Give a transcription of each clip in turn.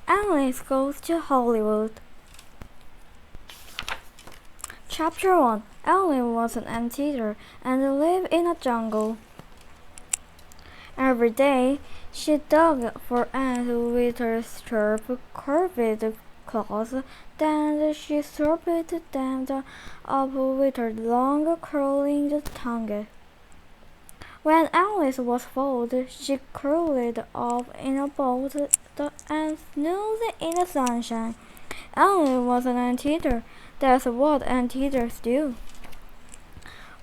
Alice Goes to Hollywood. Chapter 1. Alice was an anteater and lived in a jungle. Every day, she dug for ants with her sharp, curved claws. Then she scooped them up with her long, curling tongue. When Alice was full, she curled up in a ball and snoozed in the sunshine. Alice was an anteater. That's what anteaters do.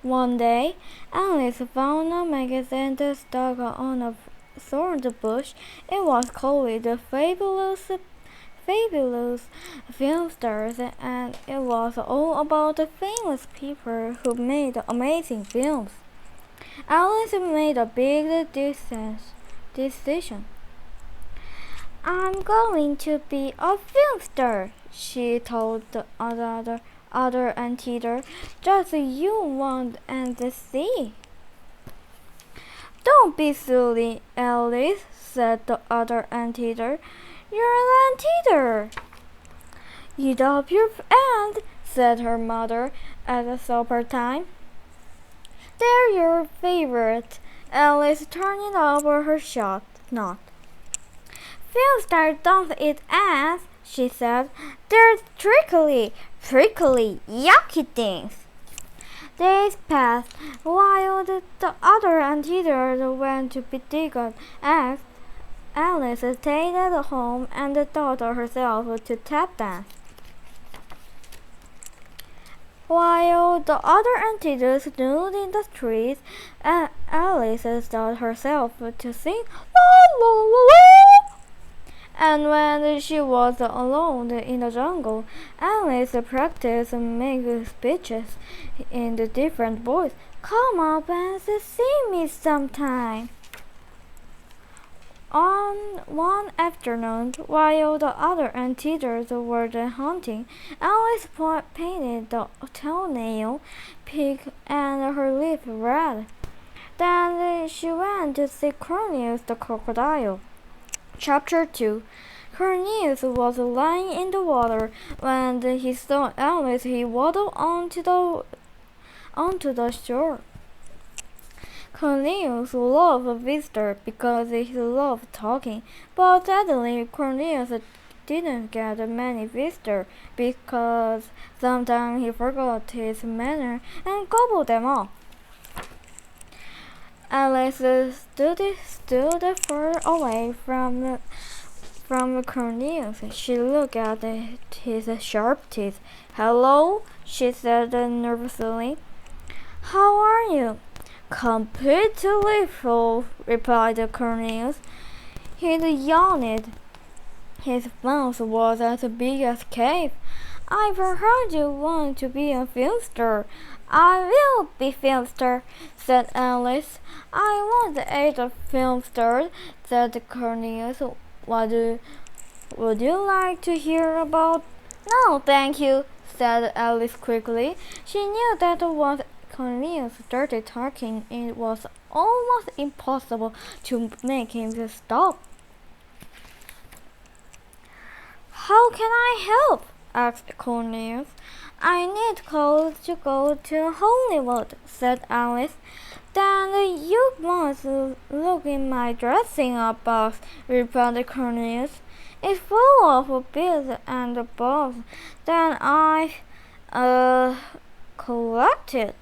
One day, Alice found a magazine stuck on a thorn bush. It was called the Fabulous Film Stars, and it was all about the famous people who made amazing films. Alice made a big decision. I'm going to be a film star, she told the other anteater. Just you want and see. Don't be silly, Alice, said the other anteater. You're an anteater. Eat up your ant, said her mother at supper time. They're your favorite, Alice turning over her snot. Film stars don't eat ants, she said. They're prickly, yucky things. Days passed while the other anteaters went to dig eggs. Alice stayed at home and taught herself to tap dance. While the other anteaters snoozed in the trees, Alice taught herself to sing la la la la. And when she was alone in the jungle, Alice practiced making speeches in the different voices. Come up and see me sometime. On one afternoon, while the other anteaters were hunting, Alice painted the toenail pink and her lip red. Then she went to see Cornelius the crocodile. Chapter 2. Cornelius was lying in the water. When he saw Alice, he waddled onto the shore. Cornelius loved visitors because he loved talking, but sadly Cornelius didn't get many visitors because sometimes he forgot his manners and gobbled them up. Alice stood far away from Cornelius. She looked at his sharp teeth. Hello, she said nervously. How are you? Completely full, replied Cornelius. He yawned. His mouth was as big as a cave. I've heard you want to be a film star. I will be film star, said Alice. I want to be a film star, said Cornelius. Would you like to hear about? No, thank you, said Alice quickly. She knew that once Cornelius started talking, it was almost impossible to make him stop. How can I help? Asked Cornelius. I need clothes to go to Hollywood, said Alice. Then you must look in my dressing-up box, replied Cornelius. It's full of beads and balls that I've collected.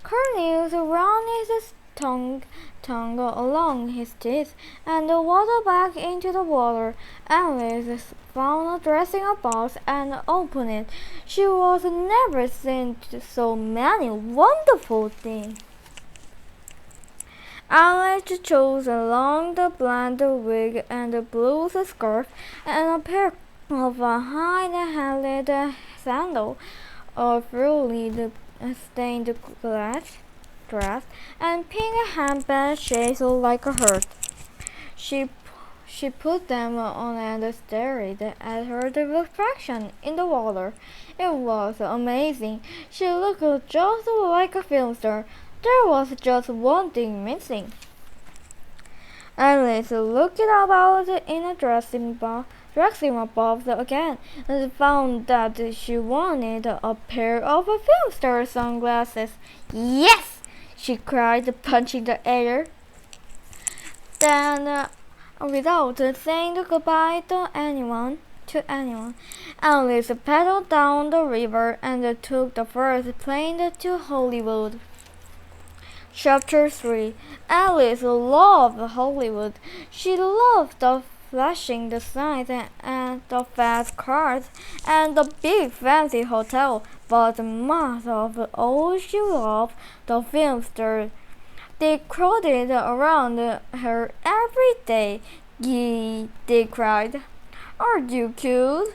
Cornelius ran his tongue along his teeth and waddled back into the water. Alice found a dressing-up box and opened it. She was never seen so many wonderful things. Alice chose a long blonde wig and a blue scarf and a pair of high-heeled sandals, a frilly stained dress, and pink handbag shaped like a heart. She put them on and stared at her reflection in the water. It was amazing. She looked just like a film star. There was just one thing missing. Alice looked about in a dressing room box again and found that she wanted a pair of film star sunglasses. Yes! She cried, punching the air. Then, without saying goodbye to anyone, Alice paddled down the river and took the first plane to Hollywood. Chapter 3. Alice loved Hollywood. She loved the flashing signs and the fast cars and the big fancy hotel, but most of all she loved the film stars. They crowded around her every day. Yee, they cried. Aren't you cute?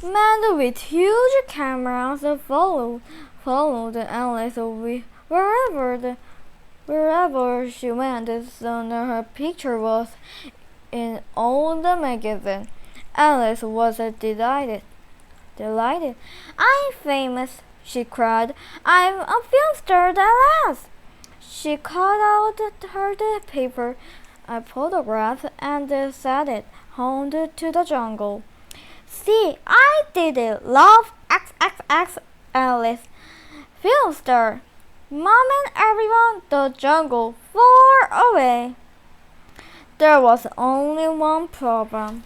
Men with huge cameras followed Alice wherever she went. Soon her picture was in all the magazines. Alice was delighted. I'm famous, she cried. I'm a film star at last. She caught out her paper, a photograph, and sent it home to the jungle. See, I did it. Love XXX Alice. Film star. Mom and everyone, the jungle far away. There was only one problem.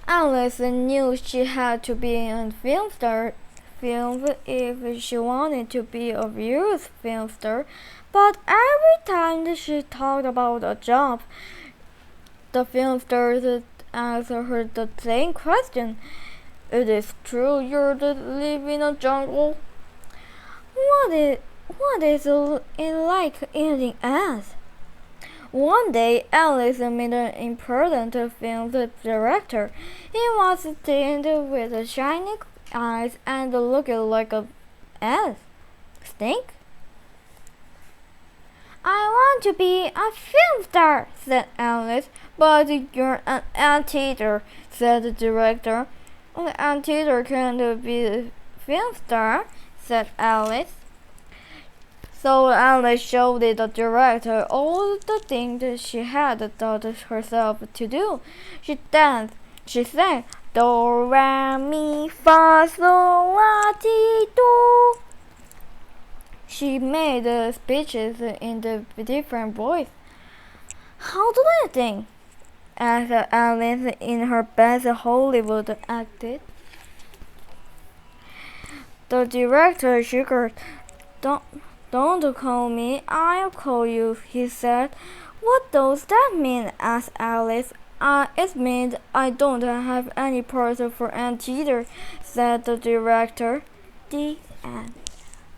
Alice knew she had to be a film star if she wanted to be a real film star, but every time she talked about a job, the film stars asked her the same question. It is true you live in a jungle? What is it like eating ass? One day, Alice met an important film director. He was thin with shiny eyes and looked like an ass. Stink? I want to be a film star, said Alice. But you're an anteater, said the director. An anteater can't be a film star, said Alice. So Alice showed the director all the things she had taught herself to do. She danced. She sang Do, Re, Mi, Fa, Sol, La, Ti, Do. She made speeches in the different voice. How do you think? Asked Alice in her best Hollywood accent. The director shivered. Don't call me, I'll call you, he said. What does that mean? Asked Alice. It means I don't have any parts for anteater, said the director. The end.